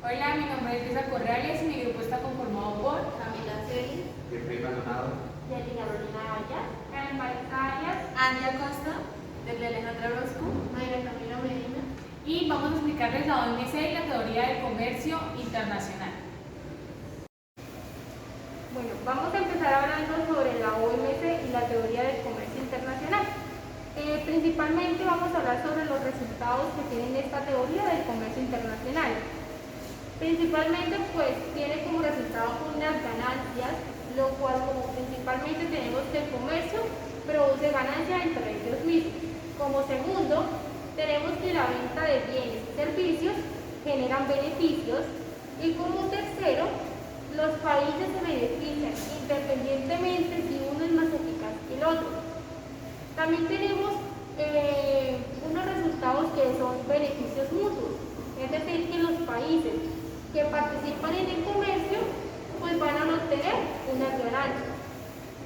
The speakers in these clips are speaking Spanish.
Hola, mi nombre es Luisa Corrales y mi grupo está conformado por Camila Celis, Jeffrey Maldonado, Yeli Carolina Ayala, Karen Marisa Arias Ania Costa, desde Alejandra Orozco, Mayra Camila Medina. y vamos a explicarles la OMC y la teoría del comercio internacional. Bueno, vamos a empezar hablando sobre la OMC y la teoría del comercio internacional. Principalmente vamos a hablar sobre los resultados que tiene esta teoría del comercio internacional. Principalmente pues tiene como resultado unas ganancias, lo cual como principalmente tenemos que el comercio produce ganancias entre ellos mismos. Como segundo, tenemos que la venta de bienes y servicios generan beneficios. Y como tercero, los países se benefician independientemente si uno es más eficaz que el otro. También tenemos unos resultados que son beneficios mutuos, es decir, que los países que participan en el comercio pues van a obtener unas ganancias.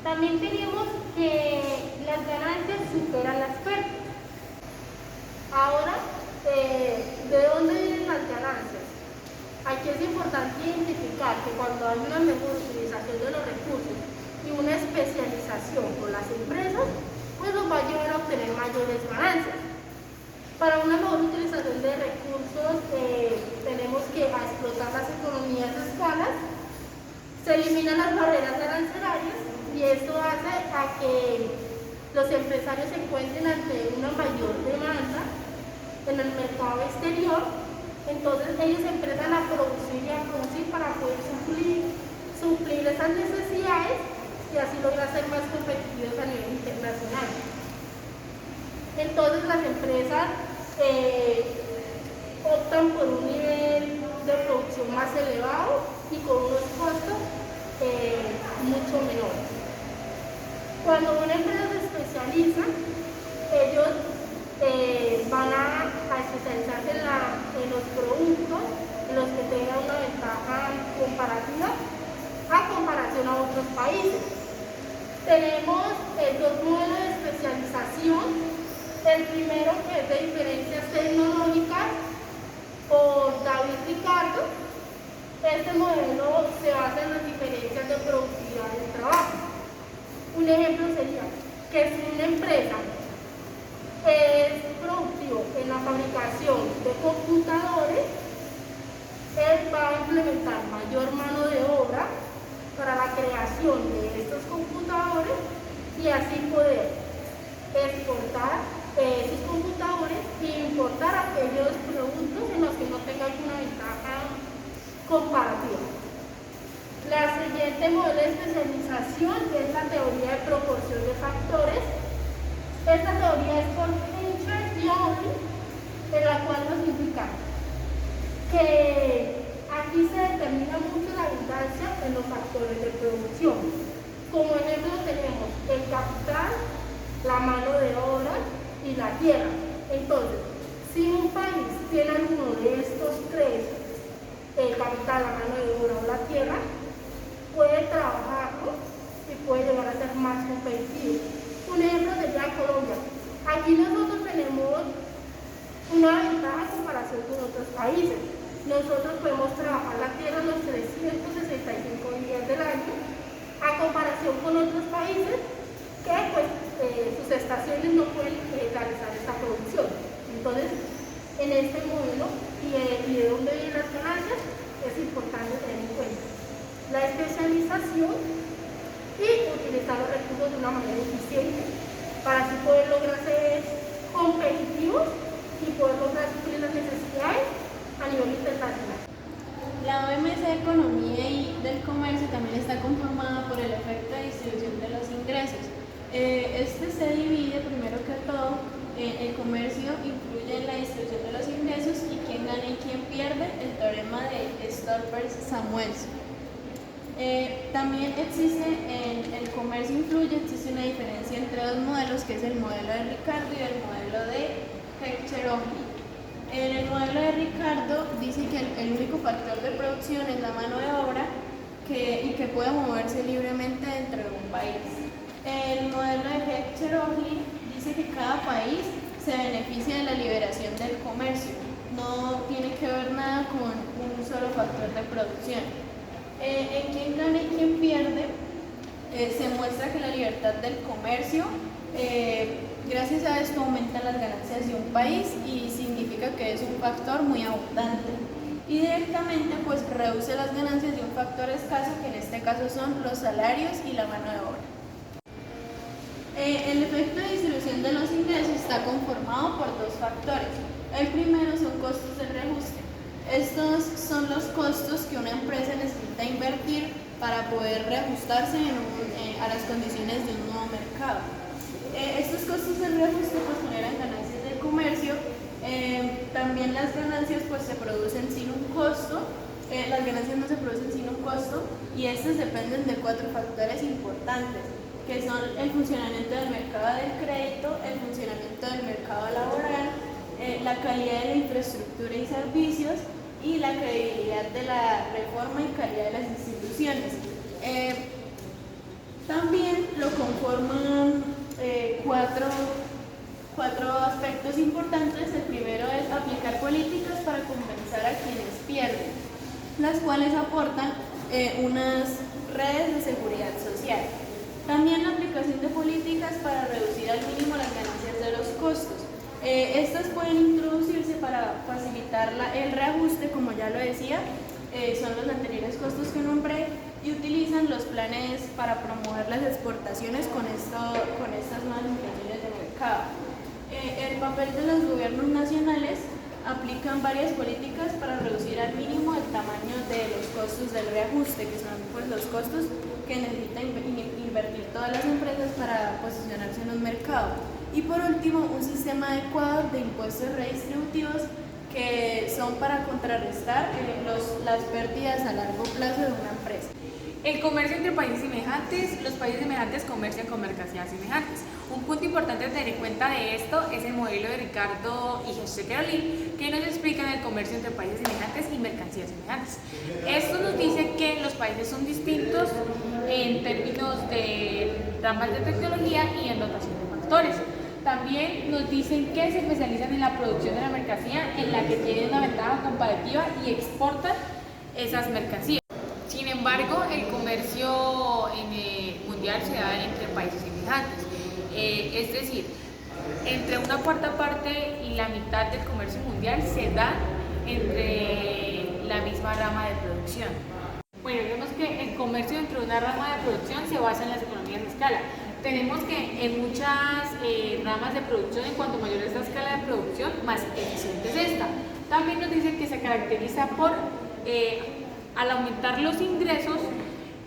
También tenemos que las ganancias superan las pérdidas. Ahora, ¿de dónde vienen las ganancias? Aquí es importante identificar que cuando hay una mejor utilización de los recursos y una especialización por las empresas, pues nos va a llevar a obtener mayores ganancias. Para una mejor utilización de recursos tenemos que explotar las economías de escalas, se eliminan las barreras arancelarias y esto hace a que los empresarios se encuentren ante una mayor demanda en el mercado exterior. Entonces ellos empiezan a producir y a producir para poder suplir esas necesidades y así lograr ser más competitivos a nivel internacional. Entonces las empresas optan por un nivel de producción más elevado y con unos costos mucho menores. Cuando una empresa se especializa, ellos van a especializarse en los productos en los que tengan una ventaja comparativa a comparación a otros países. Tenemos dos modelos de especialización. El primero, que es de diferencias tecnológicas, por David Ricardo. Este modelo se basa en las diferencias de productividad del trabajo. Un ejemplo sería que si una empresa es productivo en la fabricación de computadores, él va a implementar mayor mano de obra para la creación de estos computadores y así poder exportar sus computadores e importar aquellos productos en los que no tenga alguna ventaja comparativa. La siguiente modelo de especialización es la teoría de proporción de factores. Esta teoría es por Fincher y Only, en la cual nos indica que aquí se determina mucho la abundancia en los factores de producción. Como ejemplo tenemos el capital, la mano de obra y la tierra. Entonces, si un país tiene alguno de estos tres, el capital, la mano de obra o la tierra, puede trabajarlo y puede llegar a ser más competitivo. Un ejemplo sería Colombia. Aquí nosotros tenemos una ventaja en comparación con otros países. Nosotros podemos trabajar la tierra los 365 días del año, a comparación con otros países que pues sus estaciones no pueden realizar esta producción. Entonces, en este modelo y de dónde vienen las ganancias, es importante tener en cuenta la especialización y utilizar los recursos de una manera eficiente para así poder lograr ser competitivos y poder lograr suplir las necesidades a nivel internacional. La OMC de Economía y del Comercio también está conformada por el efecto de distribución de los ingresos. Este se divide primero que todo, el comercio influye en la distribución de los ingresos y quién gana y quién pierde, el teorema de Stolper-Samuelson. También existe en el comercio influye, existe una diferencia entre dos modelos, que es el modelo de Ricardo y el modelo de Hechter-Ohlin. En el modelo de Ricardo dice que el único factor de producción es la mano de obra y que puede moverse libremente dentro de un país. El modelo de Hechter-Ohlin dice que cada país se beneficia de la liberación del comercio, no tiene que ver nada con un solo solo factor de producción. En quién gana y quién pierde, se muestra que la libertad del comercio, gracias a esto aumentan las ganancias de un país y significa que es un factor muy abundante. Y directamente pues reduce las ganancias de un factor escaso, que en este caso son los salarios y la mano de obra. El efecto de distribución de los ingresos está conformado por dos factores. El primero son costos de reajuste. Estos son los costos que una empresa necesita invertir para poder reajustarse a las condiciones de un nuevo mercado. Estos costos de reajuste pues generan ganancias del comercio. También las ganancias pues se producen sin un costo. Las ganancias no se producen sin un costo y estas dependen de cuatro factores importantes, que son el funcionamiento del mercado del crédito, el funcionamiento del mercado laboral, la calidad de la infraestructura y servicios y la credibilidad de la reforma y calidad de las instituciones. También lo conforman cuatro aspectos importantes. El primero es aplicar políticas para compensar a quienes pierden, las cuales aportan unas redes de seguridad social. También la aplicación de políticas para reducir al mínimo las ganancias de los costos. Estas pueden introducirse para facilitar el reajuste, como ya lo decía, son los anteriores costos que nombré, y utilizan los planes para promover las exportaciones con estas nuevas intenciones de mercado. El papel de los gobiernos nacionales: aplican varias políticas para reducir al mínimo el tamaño de los costos del reajuste, que son pues, los costos que necesitan invertir todas las empresas para posicionarse en un mercado. Y por último, un sistema adecuado de impuestos redistributivos, que son para contrarrestar las pérdidas a largo plazo de una empresa. El comercio entre países semejantes. Los países semejantes comercian con mercancías semejantes. Un punto importante a tener en cuenta de esto es el modelo de Ricardo y José Carolín, que nos explican el comercio entre países semejantes y mercancías semejantes. Esto nos dice que los países son distintos en términos de ramas de tecnología y en dotación de factores. También nos dicen que se especializan en la producción de la mercancía, en la que tienen una ventaja comparativa y exportan esas mercancías. Sin embargo, el comercio mundial se da entre países semejantes, es decir, entre una cuarta parte y la mitad del comercio mundial se da entre la misma rama de producción. Bueno, vemos que el comercio dentro de una rama de producción se basa en las economías de escala. Tenemos que en muchas ramas de producción, en cuanto mayor es la escala de producción, más eficiente es esta. También nos dicen que se caracteriza por al aumentar los ingresos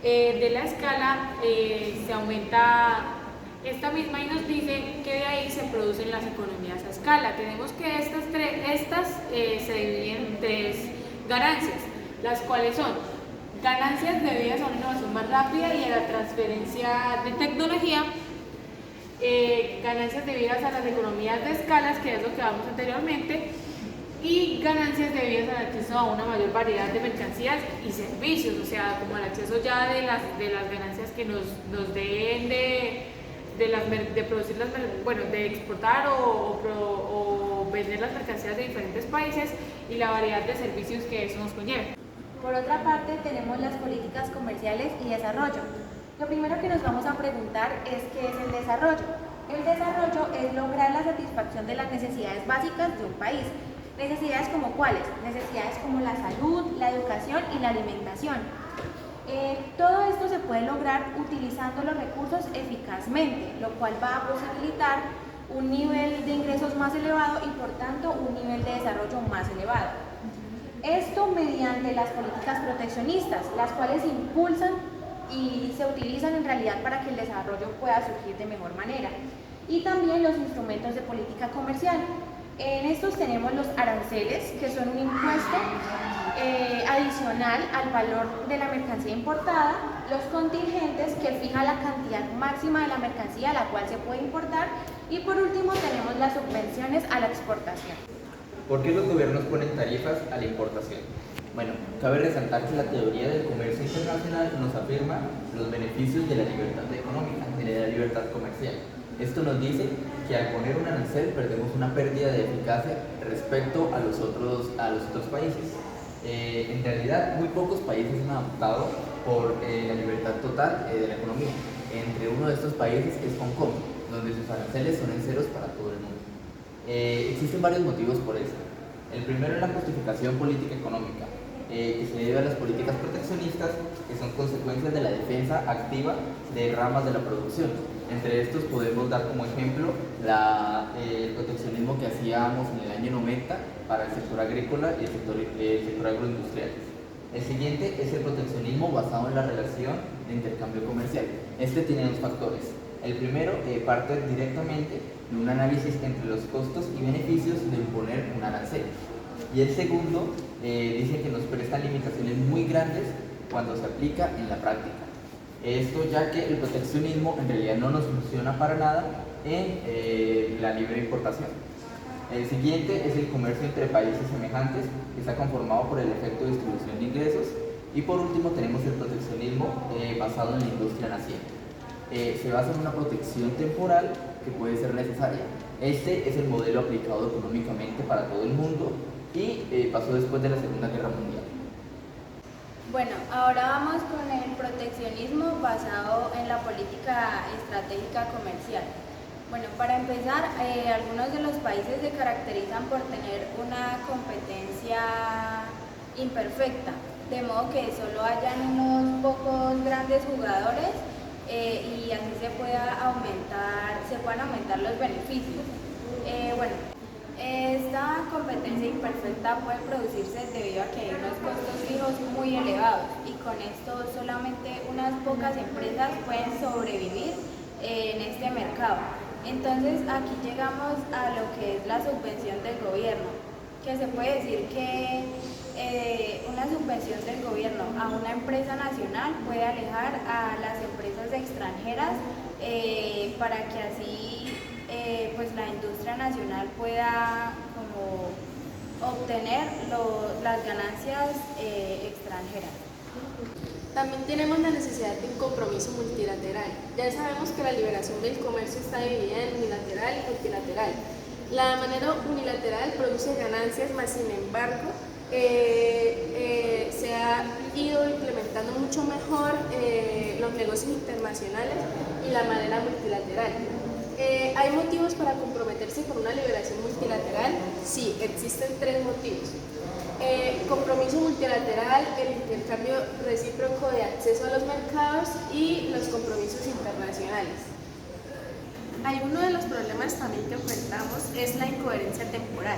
de la escala, se aumenta esta misma, y nos dice que de ahí se producen las economías a escala. Tenemos que estas se dividen en tres ganancias, las cuales son ganancias debidas a una innovación más rápida y a la transferencia de tecnología, ganancias debidas a las economías de escalas, que es lo que hablamos anteriormente, y ganancias debidas al acceso a una mayor variedad de mercancías y servicios, o sea, como el acceso ya de las ganancias que nos den de producir de exportar o vender las mercancías de diferentes países, y la variedad de servicios que eso nos conlleva. Por otra parte, tenemos las políticas comerciales y desarrollo. Lo primero que nos vamos a preguntar es ¿qué es el desarrollo? El desarrollo es lograr la satisfacción de las necesidades básicas de un país. ¿Necesidades como cuáles? Necesidades como la salud, la educación y la alimentación. Todo esto se puede lograr utilizando los recursos eficazmente, lo cual va a posibilitar un nivel de ingresos más elevado y por tanto un nivel de desarrollo más elevado. Esto mediante las políticas proteccionistas, las cuales impulsan y se utilizan en realidad para que el desarrollo pueda surgir de mejor manera. Y también los instrumentos de política comercial. En estos tenemos los aranceles, que son un impuesto adicional al valor de la mercancía importada, los contingentes, que fija la cantidad máxima de la mercancía a la cual se puede importar, y por último tenemos las subvenciones a la exportación. ¿Por qué los gobiernos ponen tarifas a la importación? Bueno, cabe resaltar que la teoría del comercio internacional nos afirma los beneficios de la libertad económica, de la libertad comercial. Esto nos dice que al poner un arancel perdemos una pérdida de eficacia respecto a los otros países. En realidad, muy pocos países han adoptado por la libertad total de la economía. Entre uno de estos países es Hong Kong, donde sus aranceles son en ceros para todo el mundo. Existen varios motivos por esto. El primero es la justificación política económica, que se debe a las políticas proteccionistas, que son consecuencias de la defensa activa de ramas de la producción. Entre estos podemos dar como ejemplo el proteccionismo que hacíamos en el año 90 para el sector agrícola y el sector agroindustrial. El siguiente es el proteccionismo basado en la relación de intercambio comercial. Este tiene dos factores. El primero parte directamente de un análisis entre los costos y beneficios de imponer un arancel. Y el segundo dice que nos prestan limitaciones muy grandes cuando se aplica en la práctica. Esto ya que el proteccionismo en realidad no nos funciona para nada en la libre importación. El siguiente es el comercio entre países semejantes, que está conformado por el efecto de distribución de ingresos. Y por último tenemos el proteccionismo basado en la industria naciente. Se basa en una protección temporal que puede ser necesaria. Este es el modelo aplicado económicamente para todo el mundo y pasó después de la Segunda Guerra Mundial. Bueno, ahora vamos con el proteccionismo basado en la política estratégica comercial. Bueno, para empezar, algunos de los países se caracterizan por tener una competencia imperfecta, de modo que solo hayan unos pocos grandes jugadores y así se puedan aumentar los beneficios. Bueno, esta competencia imperfecta puede producirse debido a que hay unos costos fijos muy elevados y con esto solamente unas pocas empresas pueden sobrevivir en este mercado. Entonces aquí llegamos a lo que es la subvención del gobierno, que se puede decir que una subvención del gobierno a una empresa nacional puede alejar a las empresas extranjeras para que así pues la industria nacional pueda como obtener las ganancias extranjeras. También tenemos la necesidad de un compromiso multilateral. Ya sabemos que la liberación del comercio está dividida en unilateral y multilateral. La manera unilateral produce ganancias, mas sin embargo se ha ido implementando mucho mejor los negocios internacionales y la manera multilateral. ¿Hay motivos para comprometerse con una liberación multilateral? Sí, existen tres motivos. Compromiso multilateral, el intercambio recíproco de acceso a los mercados y los compromisos internacionales. Alguno de los problemas también que enfrentamos es la incoherencia temporal.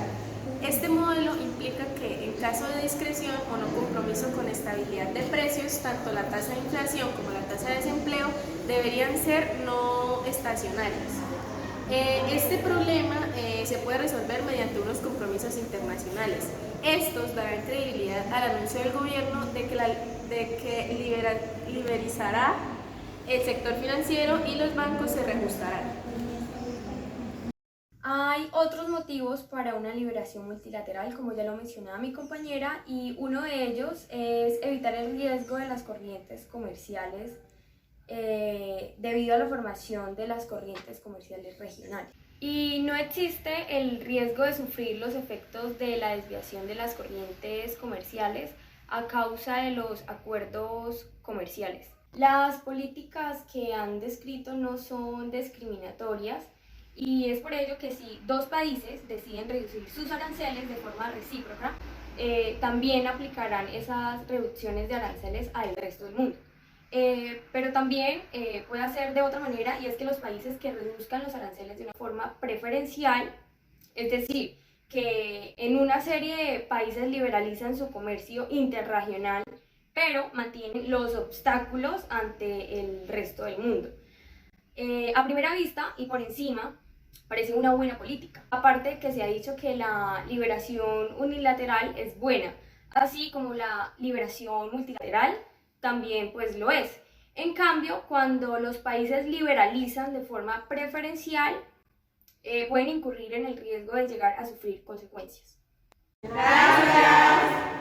Este modelo implica que en caso de discreción o no compromiso con estabilidad de precios, tanto la tasa de inflación como la tasa de desempleo deberían ser no estacionarias. Este problema se puede resolver mediante unos compromisos internacionales. Estos darán credibilidad al anuncio del gobierno de que liberalizará el sector financiero y los bancos se reajustarán. Hay otros motivos para una liberación multilateral, como ya lo mencionaba mi compañera, y uno de ellos es evitar el riesgo de las corrientes comerciales debido a la formación de las corrientes comerciales regionales. Y no existe el riesgo de sufrir los efectos de la desviación de las corrientes comerciales a causa de los acuerdos comerciales. Las políticas que han descrito no son discriminatorias y es por ello que si dos países deciden reducir sus aranceles de forma recíproca, también aplicarán esas reducciones de aranceles al resto del mundo. Pero también puede hacer de otra manera, y es que los países que reduzcan los aranceles de una forma preferencial, es decir, que en una serie de países liberalizan su comercio interregional, pero mantienen los obstáculos ante el resto del mundo. A primera vista y por encima, parece una buena política. Aparte que se ha dicho que la liberación unilateral es buena, así como la liberación multilateral también pues lo es. En cambio, cuando los países liberalizan de forma preferencial, pueden incurrir en el riesgo de llegar a sufrir consecuencias. Gracias.